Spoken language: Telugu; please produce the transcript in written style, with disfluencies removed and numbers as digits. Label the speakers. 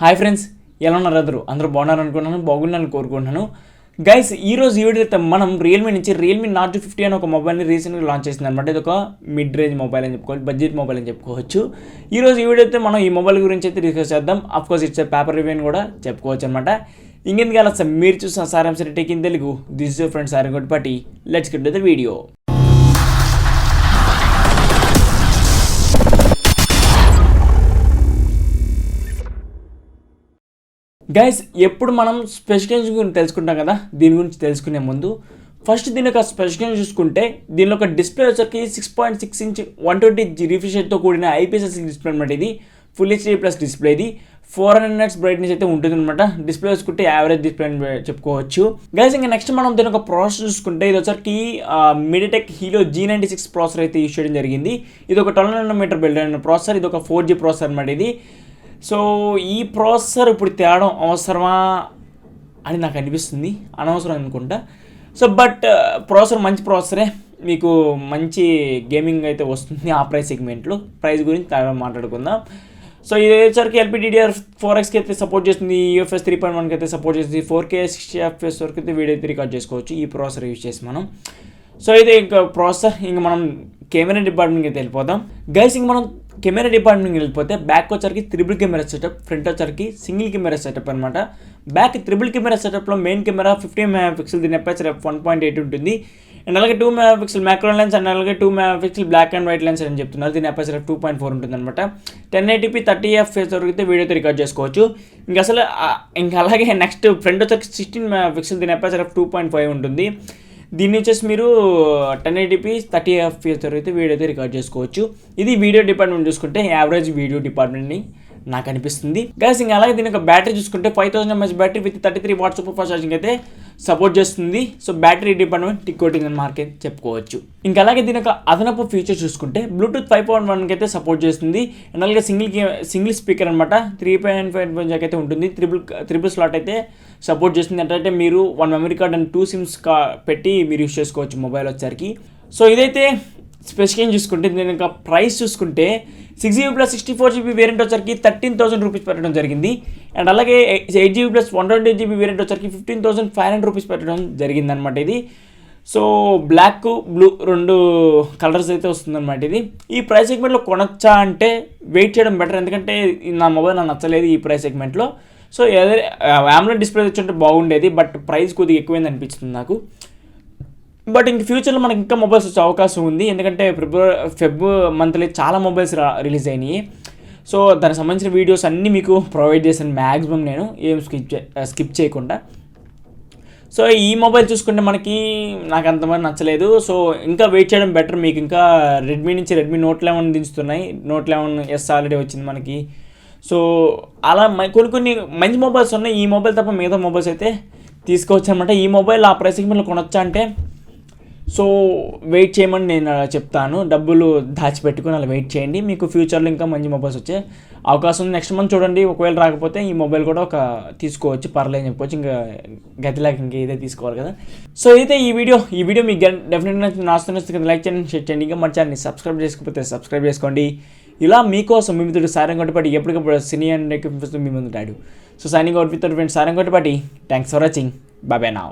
Speaker 1: హాయ్ ఫ్రెండ్స్, ఎలా ఉన్నారు? అందరూ బాగున్నారు అనుకుంటున్నాను, బాగున్నాను కోరుకుంటున్నాను. గైస్, ఈరోజు ఈ వీడియో అయితే మనం రియల్మీ నుంచి రియల్మీ నార్జో 50 అని ఒక మొబైల్ని రీసెంట్గా లాంచ్ చేసింది అనమాట. ఇది ఒక మిడ్ రేంజ్ మొబైల్ అని చెప్పుకోవచ్చు, బడ్జెట్ మొబైల్ అని చెప్పుకోవచ్చు. ఈరోజు ఈ వీడియో అయితే మనం ఈ మొబైల్ గురించి అయితే డిస్కస్ చేద్దాం. అఫ్కోర్స్ ఇట్స్ పేపర్ రివ్యూ అని కూడా చెప్పుకోవచ్చు అనమాట. ఇంకెందుకు అలా మీరు చూసిన సారాంశం tech in Telugu. This is your friend Sarangottipati. Let's get to the video. Guys, ఎప్పుడు మనం స్పెసిఫికేషన్ గురించి తెలుసుకుంటాం కదా, దీని గురించి తెలుసుకునే ముందు ఫస్ట్ దీని యొక్క స్పెసిఫికేషన్ చూసుకుంటే దీనిలో ఒక డిస్ప్లే వచ్చరికి 6.6 ఇంచ్ 120 రిఫ్రెష్ రేట్తో కూడిన ఐపీఎస్ డిస్ప్లే అనమాట. ఇది ఫుల్ హెచ్డీ ప్లస్ డిస్ప్లే. ఇది 400 నట్స్ బ్రైట్నెస్ అయితే ఉంటుంది అనమాట. డిస్ప్లే చూసుకుంటే యావరేజ్ డిస్ప్లే అని చెప్పుకోవచ్చు. గైస్, ఇంకా నెక్స్ట్ మనం దీని ఒక ప్రాసెస్ చూసుకుంటే ఇది వచ్చరికి మీడియాటెక్ హీలో G96 ప్రాసెసర్ అయితే యూస్ చేయడం జరిగింది. ఇది ఒక 12 nm బిల్డ్ అయిన ప్రాసెసర్. ఇది ఒక 4G ప్రాసెసర్ అనమాట. ఇది సో ఈ ప్రాసెసర్ ఇప్పుడు తేడం అవసరమా అని నాకు అనిపిస్తుంది, అనవసరం అనుకుంటా. సో బట్ ప్రాసెసర్ మంచి ప్రాసెసరే, మీకు మంచి గేమింగ్ అయితే వస్తుంది ఆ ప్రైస్ సెగ్మెంట్లో. ప్రైస్ గురించి మాట్లాడుకుందాం. సో ఇది వచ్చరికి LPDDR4Xకి అయితే సపోర్ట్ చేస్తుంది, UFS 3.1కి అయితే సపోర్ట్ చేస్తుంది, 4K 60 FPS వరకు అయితే వీడియో అయితే రికార్డ్ చేసుకోవచ్చు ఈ ప్రాసెసర్ యూజ్ చేసి మనం. సో ఇది ఇంకా ప్రాసెసర్. ఇంకా మనం కెమెరా డిపార్ట్మెంట్కి అయితే వెళ్ళిపోదాం. గైస్, ఇంక మనం కెమెరా డిపార్ట్మెంట్కి వెళ్ళిపోతే బ్యాక్ వచ్చరికి త్రిబుల్ కెమెరా సెటప్, ఫ్రంట్ వచ్చరికి సింగిల్ కెమెరా సెటప్ అనమాట. బ్యాక్ త్రిబుల్ కెమెరా సెటప్లో మెయిన్ కెమెరా 50 MP, దీని అపర్చర్ 1.8 ఉంటుంది. అండ్ అలాగే 2 MP మ్యాక్రో లెన్స్ అండ్ అలాగే 2 MP black and white lens అని చెప్తున్నారు. దీని అపర్చర్ 2.4 ఉంటుంది అనమాట. 1080p 30 FPS వరకు అయితే వీడియో అయితే రికార్డ్ చేసుకోవచ్చు. ఇంకా అలాగే నెక్స్ట్ ఫ్రంట్ వచ్చరికి 16 MP, దీని అపర్చర్ 2.5 ఉంటుంది. దీన్ని వచ్చేసి మీరు 1080p 30 FPS అయితే వీడియో అయితే రికార్డ్ చేసుకోవచ్చు. ఇది వీడియో డిపార్ట్మెంట్ చూసుకుంటే యావరేజ్ వీడియో డిపార్ట్మెంట్ని నాకు అనిపిస్తుంది. గైస్, ఇంకా అలాగే దీని యొక్క బ్యాటరీ చూసుకుంటే 5000 mAh battery with 33 watts super fast charging అయితే సపోర్ట్ చేస్తుంది. సో బ్యాటరీ డిపార్ట్మెంట్ టిక్ కొట్టింగ్ అని మార్కెట్ చెప్పుకోవచ్చు. ఇంకా అలాగే దీని యొక్క అదనపు ఫీచర్ చూసుకుంటే బ్లూటూత్ 5.1కి అయితే సపోర్ట్ చేస్తుంది. అండ్ అలాగే సింగిల్ స్పీకర్ అనమాట. 3.5 జాక్ అయితే ఉంటుంది. త్రిబుల్ స్లాట్ అయితే సపోర్ట్ చేస్తుంది. అంటే మీరు 1 మెమరీ కార్డ్ అండ్ 2 సిమ్స్ పెట్టి మీరు యూస్ చేసుకోవచ్చు మొబైల్ వచ్చరికి. సో ఇదైతే స్పెసిఫికేషన్ చూసుకుంటే దీని యొక్క ప్రైస్ చూసుకుంటే 6GB + 64GB వేరియంట్ వచ్చరికి 13,000 రూపీస్ పెట్టడం జరిగింది. అండ్ అలాగే 8GB + 128GB వేరియంట్ వచ్చరికి 15,500 రూపీస్ పెట్టడం జరిగింది అనమాట. ఇది సో బ్లాక్ బ్లూ 2 కలర్స్ అయితే వస్తుందన్నమాట. ఇది ఈ ప్రైస్ సెగ్మెంట్లో కొనొచ్చా అంటే వెయిట్ చేయడం బెటర్, ఎందుకంటే నా మొబైల్ నాకు నచ్చలేదు ఈ ప్రైస్ సెగ్మెంట్లో. సో AMOLED డిస్ప్లే వచ్చి బాగుండేది, బట్ ప్రైస్ కొద్దిగా ఎక్కువైంది అనిపించింది నాకు. బట్ ఇంక ఫ్యూచర్లో మనకి ఇంకా మొబైల్స్ వచ్చే అవకాశం ఉంది, ఎందుకంటే ఫెబ్ మంత్లో చాలా మొబైల్స్ రిలీజ్ అయినాయి. సో దానికి సంబంధించిన వీడియోస్ అన్నీ మీకు ప్రొవైడ్ చేశాను మ్యాక్సిమం, నేను ఏం స్కిప్ చేయకుండా. సో ఈ మొబైల్ చూసుకుంటే నాకు అంతమంది నచ్చలేదు. సో ఇంకా వెయిట్ చేయడం బెటర్. మీకు ఇంకా రెడ్మీ నుంచి Redmi Note 11 దించుతున్నాయి. Note 11S already వచ్చింది మనకి. సో అలా కొన్ని మంచి మొబైల్స్ ఉన్నాయి. ఈ మొబైల్ తప్ప మిగతా మొబైల్స్ అయితే తీసుకోవచ్చు అనమాట. ఈ మొబైల్ ఆ ప్రైస్ సెగ్మెంట్లో కొనొచ్చా అంటే సో వెయిట్ చేయమని నేను చెప్తాను. డబ్బులు దాచిపెట్టుకుని అలా వెయిట్ చేయండి, మీకు ఫ్యూచర్లో ఇంకా మంచి మొబైల్స్ వచ్చే అవకాశం ఉంది. నెక్స్ట్ మంత్ చూడండి, ఒకవేళ రాకపోతే ఈ మొబైల్ కూడా తీసుకోవచ్చు, పర్లేదు చెప్పుకోవచ్చు. ఇంకా గతిలాగా ఇంకా ఇదే తీసుకోవాలి కదా. సో అయితే ఈ వీడియో మీకు డెఫినెట్గా నచ్చుతుంది. లైక్ చేయండి, షేర్ చేయండి. ఇంకా మన ఛానల్ని సబ్స్క్రైబ్ చేసుకోకపోతే సబ్స్క్రైబ్ చేసుకోండి. ఇలా మీకోసం మీ మిత్రుడు సారంగొట్టిపాటి ఎప్పటికప్పుడు సినీ అండ్ టెక్ మీ ముందు టాడు. So signing out with friends Sarangottipati. Thanks for watching. Bye bye now.